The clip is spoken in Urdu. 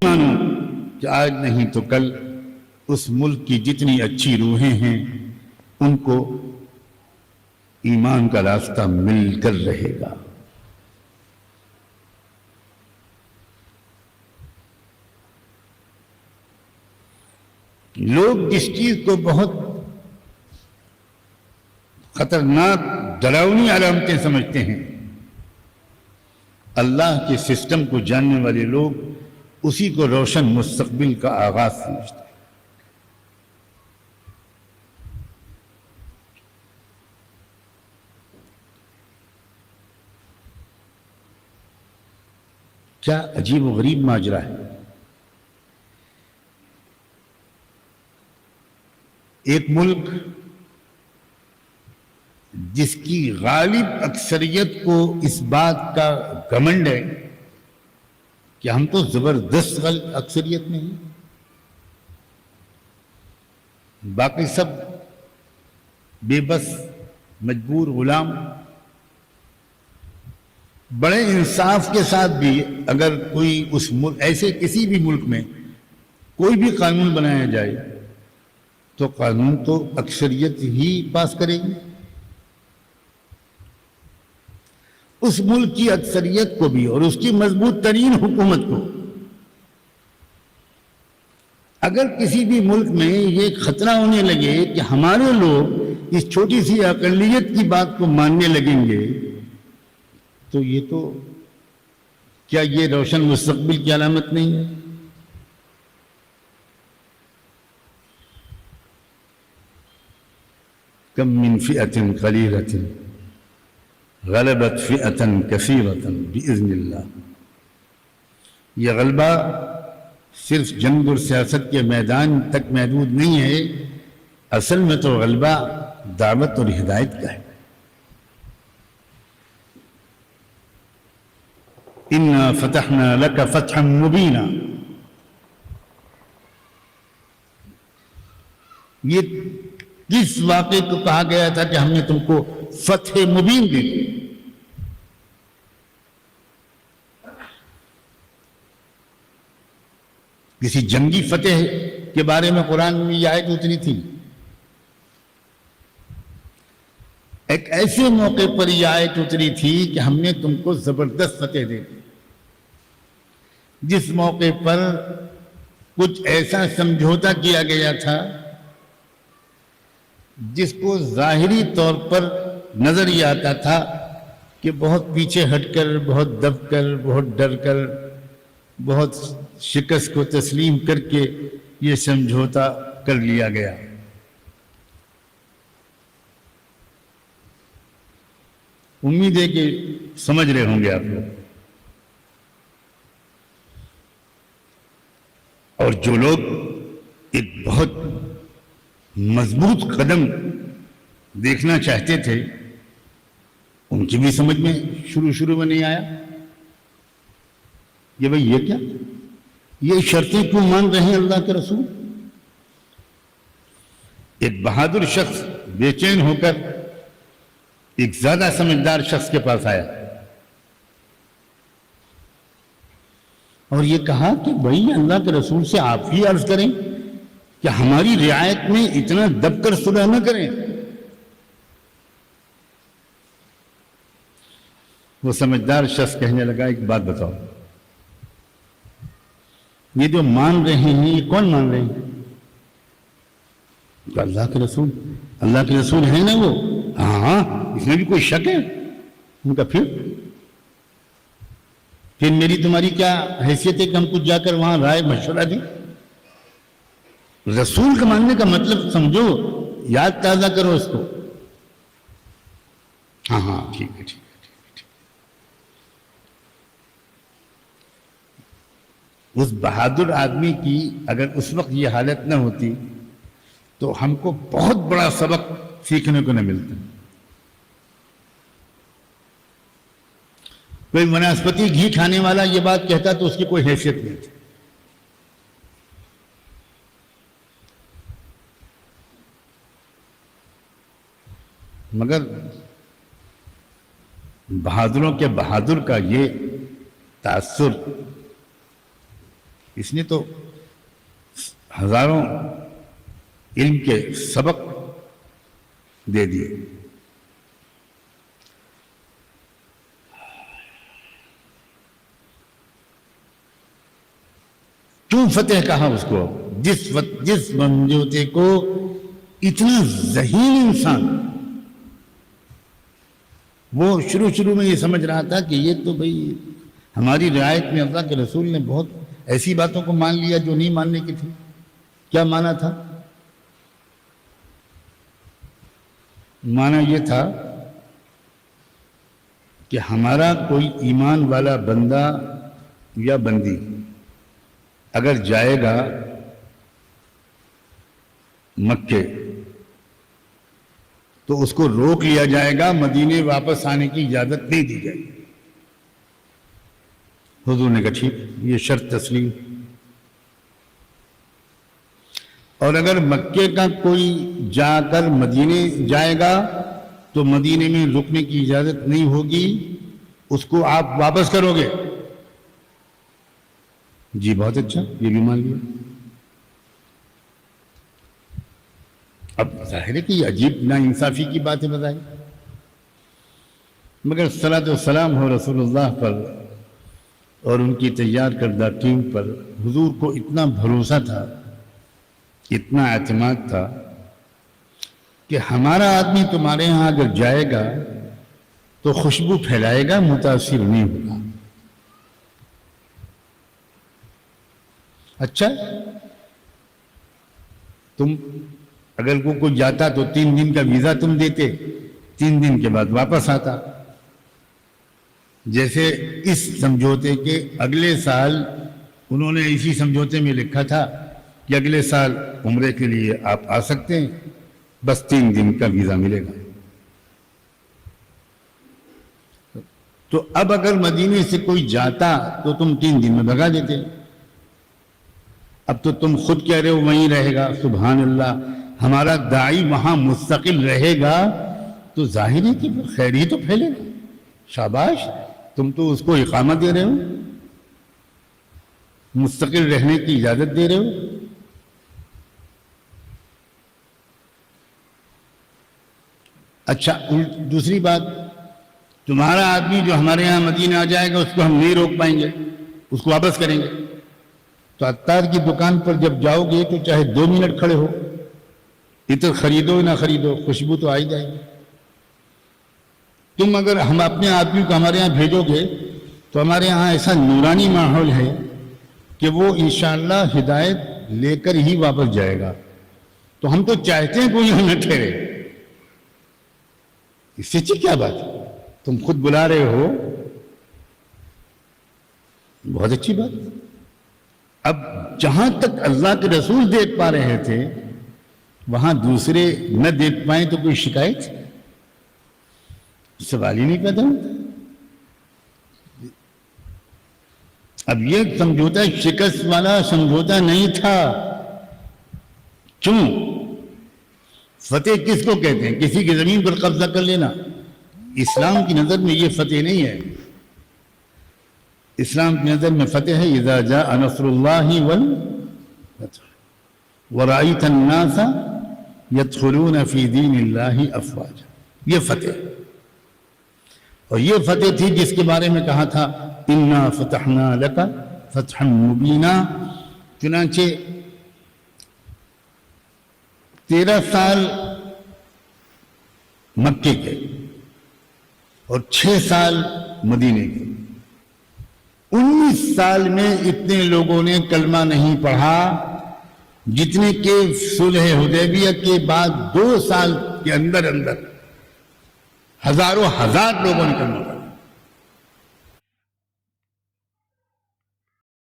مانو کہ آج نہیں تو کل اس ملک کی جتنی اچھی روحیں ہیں ان کو ایمان کا راستہ مل کر رہے گا. لوگ جس چیز کو بہت خطرناک ڈراؤنی علامتیں سمجھتے ہیں، اللہ کے سسٹم کو جاننے والے لوگ اسی کو روشن مستقبل کا آغاز سمجھتے ہیں. کیا عجیب و غریب ماجرا ہے. ایک ملک جس کی غالب اکثریت کو اس بات کا گھمنڈ ہے کہ ہم تو زبردست اکثریت میں ہیں، باقی سب بے بس مجبور غلام. بڑے انصاف کے ساتھ بھی اگر کوئی اس ملک ایسے کسی بھی ملک میں کوئی بھی قانون بنایا جائے تو قانون تو اکثریت ہی پاس کرے گی. اس ملک کی اکثریت کو بھی اور اس کی مضبوط ترین حکومت کو اگر کسی بھی ملک میں یہ خطرہ ہونے لگے کہ ہمارے لوگ اس چھوٹی سی اقلیت کی بات کو ماننے لگیں گے تو کیا یہ روشن مستقبل کی علامت نہیں ہے؟ کم من فئة قلیلة غلبت فئة کثیرة بإذن اللہ. یہ غلبہ صرف جنگ اور سیاست کے میدان تک محدود نہیں ہے، اصل میں تو غلبہ دعوت اور ہدایت کا ہے. اِنَّا فَتَحْنَا لَكَ فَتْحًا مُبِينًا. یہ کس واقعے کو کہا گیا تھا کہ ہم نے تم کو فتح مبین دے دی؟ کسی جنگی فتح کے بارے میں قرآن میں یہ آیت اتری تھی. ایک ایسے موقع پر یہ آیت اتری تھی کہ ہم نے تم کو زبردست فتح دے دی، جس موقع پر کچھ ایسا سمجھوتا کیا گیا تھا جس کو ظاہری طور پر نظر یہ آتا تھا کہ بہت پیچھے ہٹ کر، بہت دب کر، بہت ڈر کر، بہت شکست کو تسلیم کر کے یہ سمجھوتا کر لیا گیا. امید ہے کہ سمجھ رہے ہوں گے آپ لوگ. اور جو لوگ ایک بہت مضبوط قدم دیکھنا چاہتے تھے ان کی بھی سمجھ میں شروع میں نہیں آیا کہ بھئی یہ کیا، یہ شرطیں کیوں مان رہے ہیں اللہ کے رسول. ایک بہادر شخص بے چین ہو کر ایک زیادہ سمجھدار شخص کے پاس آیا اور یہ کہا کہ بھئی اللہ کے رسول سے آپ ہی عرض کریں کہ ہماری رعایت میں اتنا دب کر صلح نہ کریں. وہ سمجھدار شخص کہنے لگا ایک بات بتاؤ، یہ جو مان رہے ہیں یہ کون مان رہے ہیں؟ اللہ کے رسول. اللہ کے رسول ہیں نا وہ؟ ہاں، اس میں بھی کوئی شک ہے؟ ان کا پھر میری تمہاری کیا حیثیت ہے کہ ہم کچھ جا کر وہاں رائے مشورہ دیں؟ رسول کا ماننے کا مطلب سمجھو، یاد تازہ کرو اس کو. ہاں ٹھیک ہے. اس بہادر آدمی کی اگر اس وقت یہ حالت نہ ہوتی تو ہم کو بہت بڑا سبق سیکھنے کو نہ ملتا. کوئی وناسپتی گھی کھانے والا یہ بات کہتا تو اس کی کوئی حیثیت نہیں تھی. مگر بہادروں کے بہادر کا یہ تاثر اس نے تو ہزاروں علم کے سبق دے دیے. کیوں فتح کہا اس کو؟ جس سمجھوتے کو اتنا ذہین انسان، وہ شروع میں یہ سمجھ رہا تھا کہ یہ تو بھئی ہماری رعایت میں اللہ کے رسول نے بہت ایسی باتوں کو مان لیا جو نہیں ماننے کی تھی. کیا مانا تھا؟ مانا یہ تھا کہ ہمارا کوئی ایمان والا بندہ یا بندی اگر جائے گا مکے تو اس کو روک لیا جائے گا، مدینے واپس آنے کی اجازت نہیں دی جائے گی. حضور نے کہا ٹھیک، یہ شرط تسلیم. اور اگر مکے کا کوئی جا کر مدینے جائے گا تو مدینے میں رکنے کی اجازت نہیں ہوگی، اس کو آپ واپس کرو گے. جی بہت اچھا، یہ بھی مان لیا. اب ظاہر ہے کہ یہ عجیب ناانصافی کی باتیں بتائی، مگر صلاۃ والسلام ہو رسول اللہ پر اور ان کی تیار کردہ ٹیم پر. حضور کو اتنا بھروسہ تھا، اتنا اعتماد تھا کہ ہمارا آدمی تمہارے ہاں اگر جائے گا تو خوشبو پھیلائے گا، متاثر نہیں ہوگا. اچھا، تم اگر کوئی جاتا تو 3 دن کا ویزا تم دیتے، 3 دن کے بعد واپس آتا. جیسے اس سمجھوتے کے اگلے سال انہوں نے اسی سمجھوتے میں لکھا تھا کہ اگلے سال عمرے کے لیے آپ آ سکتے ہیں، بس 3 دن کا ویزا ملے گا. تو اب اگر مدینے سے کوئی جاتا تو تم 3 دن میں بھگا دیتے. اب تو تم خود کہہ رہے ہو وہیں رہے گا. سبحان اللہ، ہمارا داعی وہاں مستقل رہے گا تو ظاہر ہے کہ خیر ہی تو پھیلے گا. شاباش، تم تو اس کو اقامت دے رہے ہو، مستقل رہنے کی اجازت دے رہے ہو. اچھا، دوسری بات، تمہارا آدمی جو ہمارے ہاں مدینہ آ جائے گا اس کو ہم نہیں روک پائیں گے، اس کو واپس کریں گے. تو عطار کی دکان پر جب جاؤ گے تو چاہے 2 منٹ کھڑے ہو، ادھر خریدو نہ خریدو، خوشبو تو آ ہی جائے گی. تم اگر ہم اپنے آدمی کو ہمارے ہاں بھیجو گے تو ہمارے ہاں ایسا نورانی ماحول ہے کہ وہ انشاءاللہ ہدایت لے کر ہی واپس جائے گا. تو ہم تو چاہتے ہیں کوئی یہاں نہ ٹھہرے. اس سے اچھی کیا بات ہے؟ تم خود بلا رہے ہو، بہت اچھی بات. اب جہاں تک اللہ کے رسول دیکھ پا رہے تھے وہاں دوسرے نہ دیکھ پائیں تو کوئی شکایت؟ سوال ہی نہیں پیدا ہوتا. اب یہ سمجھوتا شکست والا سمجھوتا نہیں تھا. کیوں؟ فتح کس کو کہتے ہیں؟ کسی کی زمین پر قبضہ کر لینا. اسلام کی نظر میں یہ فتح نہیں ہے. اسلام کی نظر میں فتح ہے اذا جاء نصر اللہ والفتح ورأیت الناس يدخلون فی دین اللہ افواجا. یہ فتح، اور یہ فتح تھی جس کے بارے میں کہا تھا انا فتحنا لک فتحا مبینا. چنانچہ 13 سال مکے کے اور 6 سال مدینے کے، 19 سال میں اتنے لوگوں نے کلمہ نہیں پڑھا جتنے کہ صلح حدیبیہ کے بعد 2 سال کے اندر ہزاروں ہزار لوگوں نے کلمہ پڑھا.